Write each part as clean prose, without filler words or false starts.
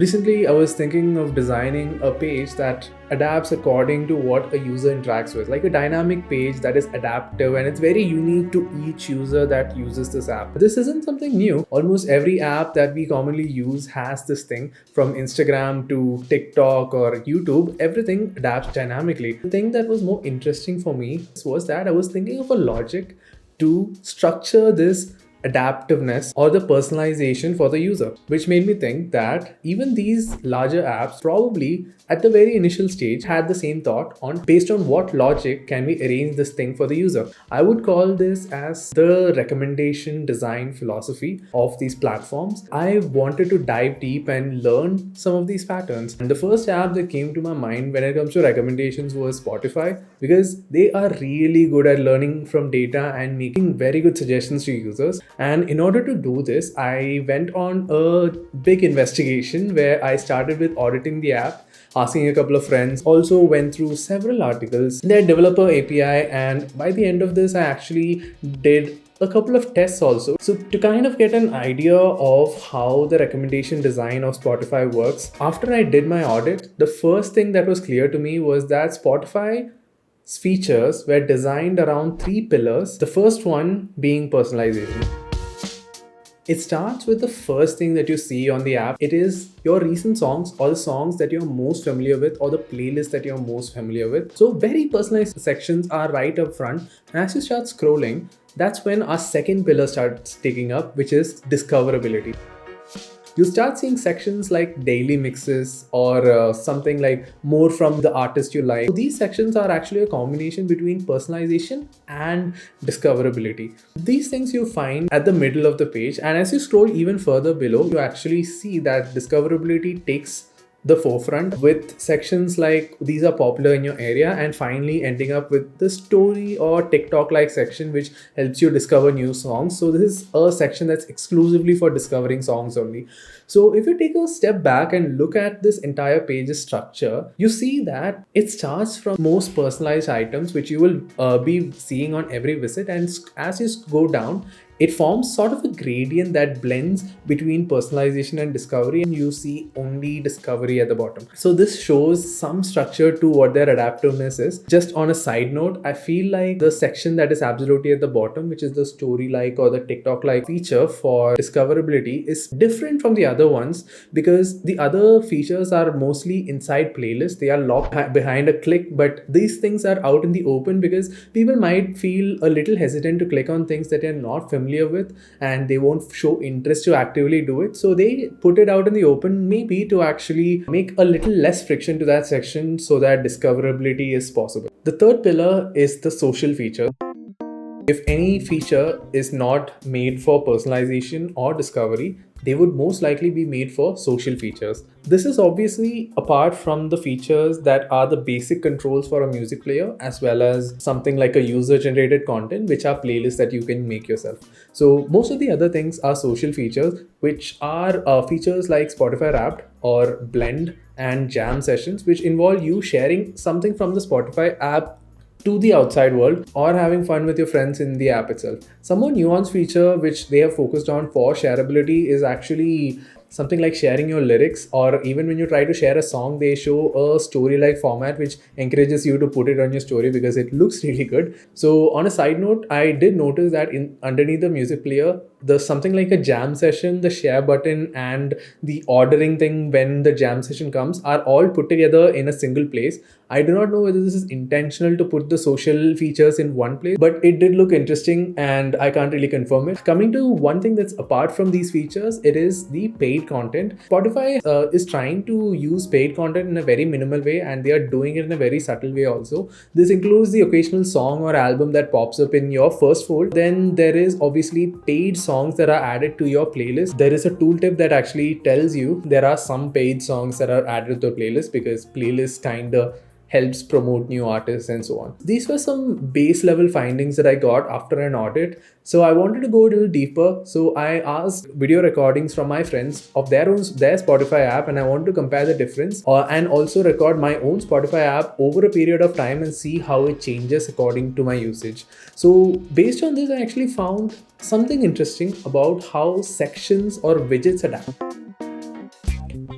Recently, I was thinking of designing a page that adapts according to what a user interacts with, like a dynamic page that is adaptive and it's very unique to each user that uses this app. This isn't something new. Almost every app that we commonly use has this thing, from Instagram to TikTok or YouTube, everything adapts dynamically. The thing that was more interesting for me was that I was thinking of a logic to structure this adaptiveness or the personalization for the user, which made me think that even these larger apps probably at the very initial stage had the same thought on based on what logic can we arrange this thing for the user. I would call this as the recommendation design philosophy of these platforms. I wanted to dive deep and learn some of these patterns. And the first app that came to my mind when it comes to recommendations was Spotify, because they are really good at learning from data and making very good suggestions to users. And in order to do this, I went on a big investigation where I started with auditing the app, asking a couple of friends, also went through several articles, their developer API, and by the end of this, I actually did a couple of tests also. So to kind of get an idea of how the recommendation design of Spotify works, after I did my audit, the first thing that was clear to me was that Spotify features were designed around three pillars. The first one being personalization. It starts with the first thing that you see on the app. It is your recent songs or the songs that you're most familiar with or the playlist that you're most familiar with. So very personalized sections are right up front. And as you start scrolling, that's when our second pillar starts taking up, which is discoverability. You start seeing sections like daily mixes or something like more from the artist you like. So these sections are actually a combination between personalization and discoverability. These things you find at the middle of the page, and as you scroll even further below, you actually see that discoverability takes the forefront with sections like these are popular in your area, and finally ending up with the story or TikTok like section which helps you discover new songs. So this is a section that's exclusively for discovering songs only. So if you take a step back and look at this entire page's structure, you see that it starts from most personalized items which you will be seeing on every visit, and as you go down, it forms sort of a gradient that blends between personalization and discovery, and you see only discovery at the bottom. So this shows some structure to what their adaptiveness is. Just on a side note, I feel like the section that is absolutely at the bottom, which is the story like or the TikTok like feature for discoverability, is different from the other ones because the other features are mostly inside playlists. They are locked behind a click, but these things are out in the open because people might feel a little hesitant to click on things that they're not familiar with and they won't show interest to actively do it. So they put it out in the open, maybe to actually make a little less friction to that section so that discoverability is possible. The third pillar is the social feature. If any feature is not made for personalization or discovery, they would most likely be made for social features. This is obviously apart from the features that are the basic controls for a music player, as well as something like a user-generated content, which are playlists that you can make yourself. So most of the other things are social features, which are features like Spotify Wrapped or Blend and Jam sessions, which involve you sharing something from the Spotify app to the outside world or having fun with your friends in the app itself. Some more nuanced feature which they have focused on for shareability is actually something like sharing your lyrics, or even when you try to share a song, they show a story like format which encourages you to put it on your story because it looks really good. So on a side note, I did notice that in underneath the music player, there's something like a jam session, the share button, and the ordering thing when the jam session comes are all put together in a single place. I do not know whether this is intentional to put the social features in one place, but it did look interesting and I can't really confirm it. Coming to one thing that's apart from these features, it is the paid content. Spotify is trying to use paid content in a very minimal way, and they are doing it in a very subtle way also. This includes the occasional song or album that pops up in your first fold. Then there is obviously paid songs that are added to your playlist. There is a tooltip that actually tells you there are some paid songs that are added to the playlist because playlists kinda helps promote new artists and so on. These were some base level findings that I got after an audit. So I wanted to go a little deeper. So I asked video recordings from my friends of their Spotify app, and I wanted to compare the difference and also record my own Spotify app over a period of time and see how it changes according to my usage. So based on this, I actually found something interesting about how sections or widgets adapt.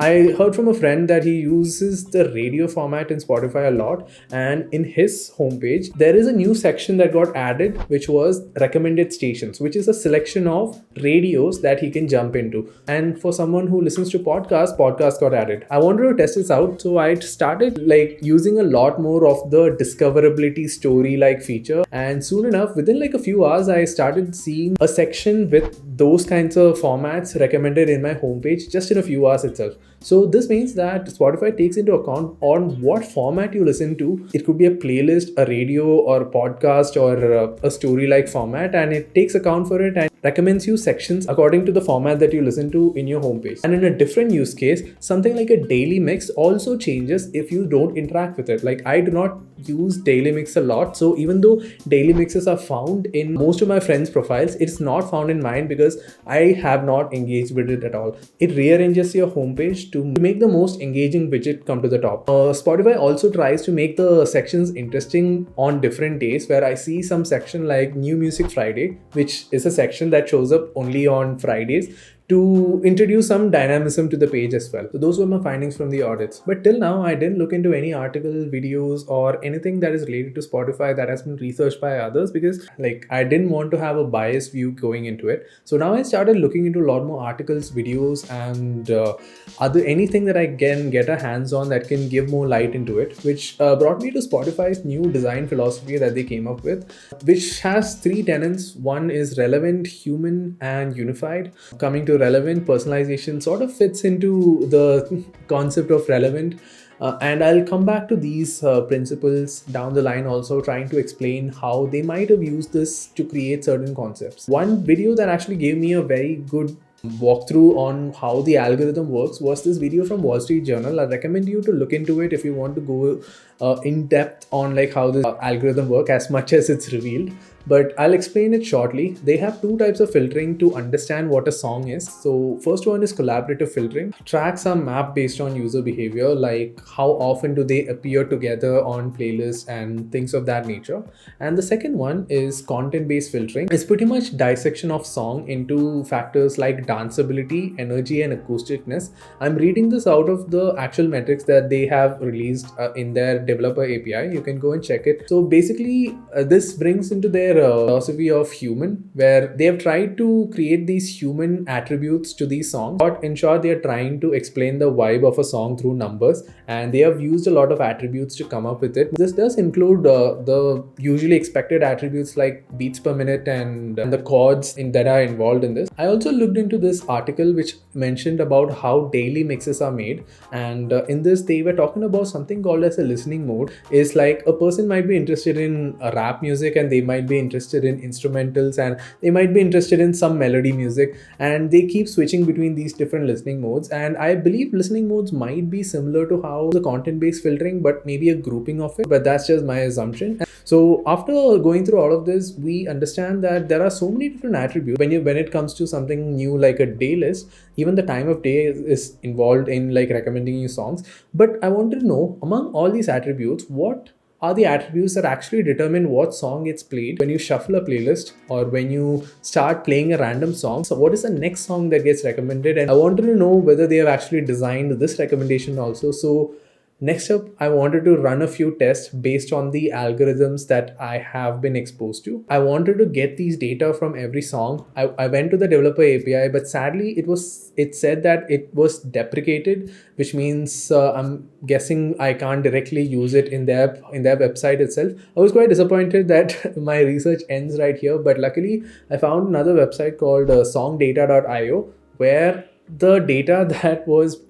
I heard from a friend that he uses the radio format in Spotify a lot, and in his homepage, there is a new section that got added, which was recommended stations, which is a selection of radios that he can jump into. And for someone who listens to podcasts got added. I wanted to test this out, so I started like using a lot more of the discoverability story like feature, and soon enough, within like a few hours, I started seeing a section with those kinds of formats recommended in my homepage just in a few hours itself. So this means that Spotify takes into account on what format you listen to. It could be a playlist, a radio or podcast, or a story like format, and it takes account for it and recommends you sections according to the format that you listen to in your homepage. And in a different use case, something like a daily mix also changes if you don't interact with it. Like I do not use daily mix a lot, so even though daily mixes are found in most of my friends' profiles, it's not found in mine because I have not engaged with it at all. It rearranges your homepage to make the most engaging widget come to the top. Spotify also tries to make the sections interesting on different days, where I see some section like New Music Friday, which is a section that shows up only on Fridays, to introduce some dynamism to the page as well. So those were my findings from the audits. But till now, I didn't look into any article, videos, or anything that is related to Spotify that has been researched by others, because like I didn't want to have a biased view going into it. So now I started looking into a lot more articles, videos, and other anything that I can get a hands on that can give more light into it, which brought me to Spotify's new design philosophy that they came up with, which has three tenets. One is relevant, human, and unified. Coming to relevant, personalization sort of fits into the concept of relevant. And I'll come back to these principles down the line, also trying to explain how they might have used this to create certain concepts. One video that actually gave me a very good walkthrough on how the algorithm works was this video from Wall Street Journal. I recommend you to look into it if you want to go in depth on like how this algorithm works as much as it's revealed. But I'll explain it shortly. They have two types of filtering to understand what a song is. So first one is collaborative filtering. Tracks are mapped based on user behavior, like how often do they appear together on playlists and things of that nature. And the second one is content-based filtering. It's pretty much dissection of song into factors like danceability, energy, and acousticness. I'm reading this out of the actual metrics that they have released in their developer API. You can go and check it. So basically, this brings into their philosophy of human, where they have tried to create these human attributes to these songs. But in short, they are trying to explain the vibe of a song through numbers, and they have used a lot of attributes to come up with it. This does include the usually expected attributes like beats per minute and the chords that are involved in this. I also looked into this article which mentioned about how daily mixes are made, and in this they were talking about something called as a listening mode. Is like a person might be interested in rap music, and they might be interested in instrumentals, and they might be interested in some melody music, and they keep switching between these different listening modes. And I believe listening modes might be similar to how the content-based filtering, but maybe a grouping of it, but that's just my assumption. So after going through all of this, we understand that there are so many different attributes when it comes to something new like a day list. Even the time of day is involved in like recommending you songs. But I wanted to know, among all these attributes, what are the attributes that actually determine what song gets played when you shuffle a playlist or when you start playing a random song. So what is the next song that gets recommended? And I wanted to know whether they have actually designed this recommendation also. So next up, I wanted to run a few tests based on the algorithms that I have been exposed to. I wanted to get these data from every song. I went to the developer API, but sadly it said that it was deprecated, which means I'm guessing I can't directly use it in their website itself. I was quite disappointed that my research ends right here, but luckily I found another website called songdata.io, where the data that was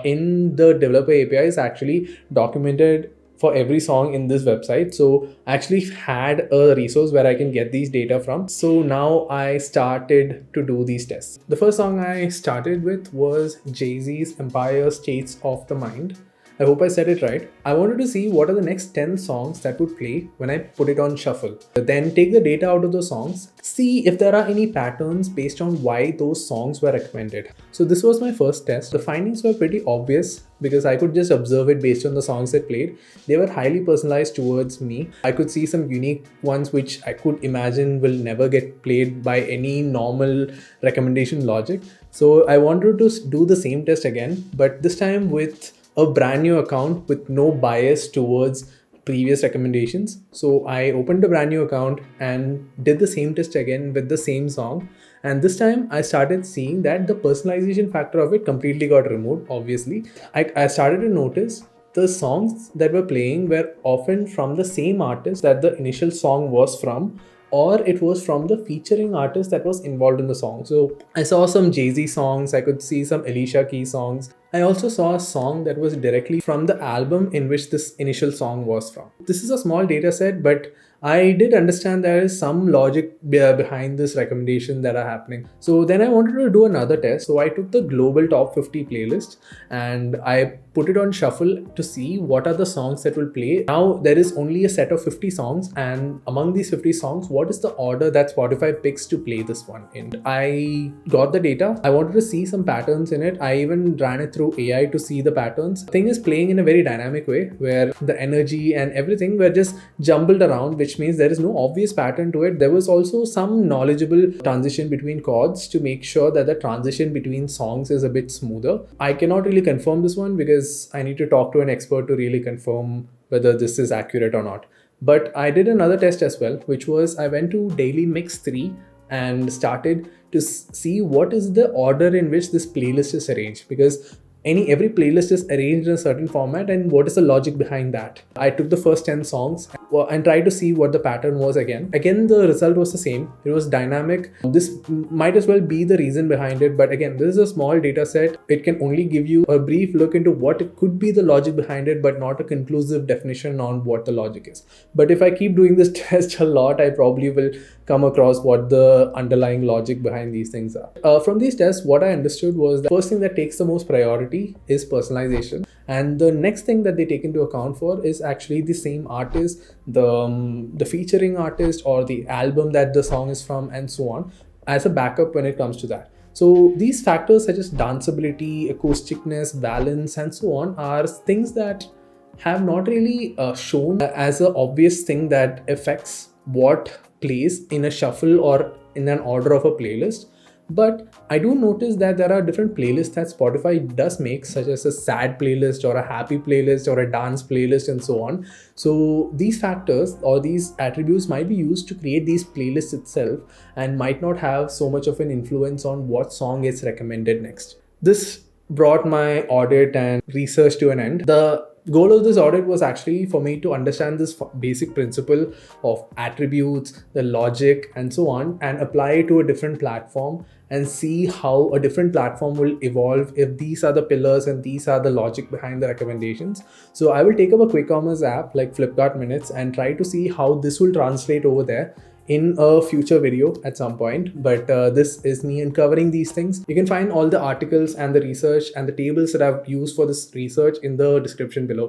in the developer API is actually documented for every song in this website. So I actually had a resource where I can get these data from. So now I started to do these tests. The first song I started with was Jay-Z's Empire States of the Mind. I hope I said it right. I wanted to see what are the next 10 songs that would play when I put it on shuffle. Then take the data out of those songs, see if there are any patterns based on why those songs were recommended. So this was my first test. The findings were pretty obvious because I could just observe it based on the songs that played. They were highly personalized towards me. I could see some unique ones which I could imagine will never get played by any normal recommendation logic. So I wanted to do the same test again, but this time with a brand new account with no bias towards previous recommendations. So I opened a brand new account and did the same test again with the same song. And this time I started seeing that the personalization factor of it completely got removed, obviously. I started to notice the songs that were playing were often from the same artist that the initial song was from, or it was from the featuring artist that was involved in the song. So I saw some Jay-Z songs, I could see some Alicia Keys songs. I also saw a song that was directly from the album in which this initial song was from. This is a small data set, but I did understand there is some logic behind this recommendation that are happening. So then I wanted to do another test. So I took the global top 50 playlist and I put it on shuffle to see what are the songs that will play. Now there is only a set of 50 songs, and among these 50 songs, what is the order that Spotify picks to play this one in? I got the data. I wanted to see some patterns in it. I even ran it through AI to see the patterns. The thing is playing in a very dynamic way where the energy and everything were just jumbled around, which means there is no obvious pattern to it. There was also some knowledgeable transition between chords to make sure that the transition between songs is a bit smoother. I cannot really confirm this one because I need to talk to an expert to really confirm whether this is accurate or not. But I did another test as well, which was I went to Daily Mix 3 and started to see what is the order in which this playlist is arranged, because every playlist is arranged in a certain format, and what is the logic behind that. I took the first 10 songs and tried to see what the pattern was again. The result was the same. It was dynamic. This might as well be the reason behind it, but again, this is a small data set. It can only give you a brief look into what it could be the logic behind it, but not a conclusive definition on what the logic is. But if I keep doing this test a lot, I probably will come across what the underlying logic behind these things are. From these tests, what I understood was the first thing that takes the most priority is personalization, and the next thing that they take into account for is actually the same artist, the featuring artist, or the album that the song is from, and so on, as a backup when it comes to that. So these factors such as danceability, acousticness, balance, and so on are things that have not really shown as an obvious thing that affects what plays in a shuffle or in an order of a playlist. But I do notice that there are different playlists that Spotify does make, such as a sad playlist or a happy playlist or a dance playlist and so on. So these factors or these attributes might be used to create these playlists itself and might not have so much of an influence on what song is recommended next. This brought my audit and research to an end. The goal of this audit was actually for me to understand this basic principle of attributes, the logic, and so on, and apply it to a different platform and see how a different platform will evolve if these are the pillars and these are the logic behind the recommendations. So I will take up a quick commerce app like Flipkart Minutes and try to see how this will translate over there in a future video at some point. But this is me uncovering these things. You can find all the articles and the research and the tables that I've used for this research in the description below.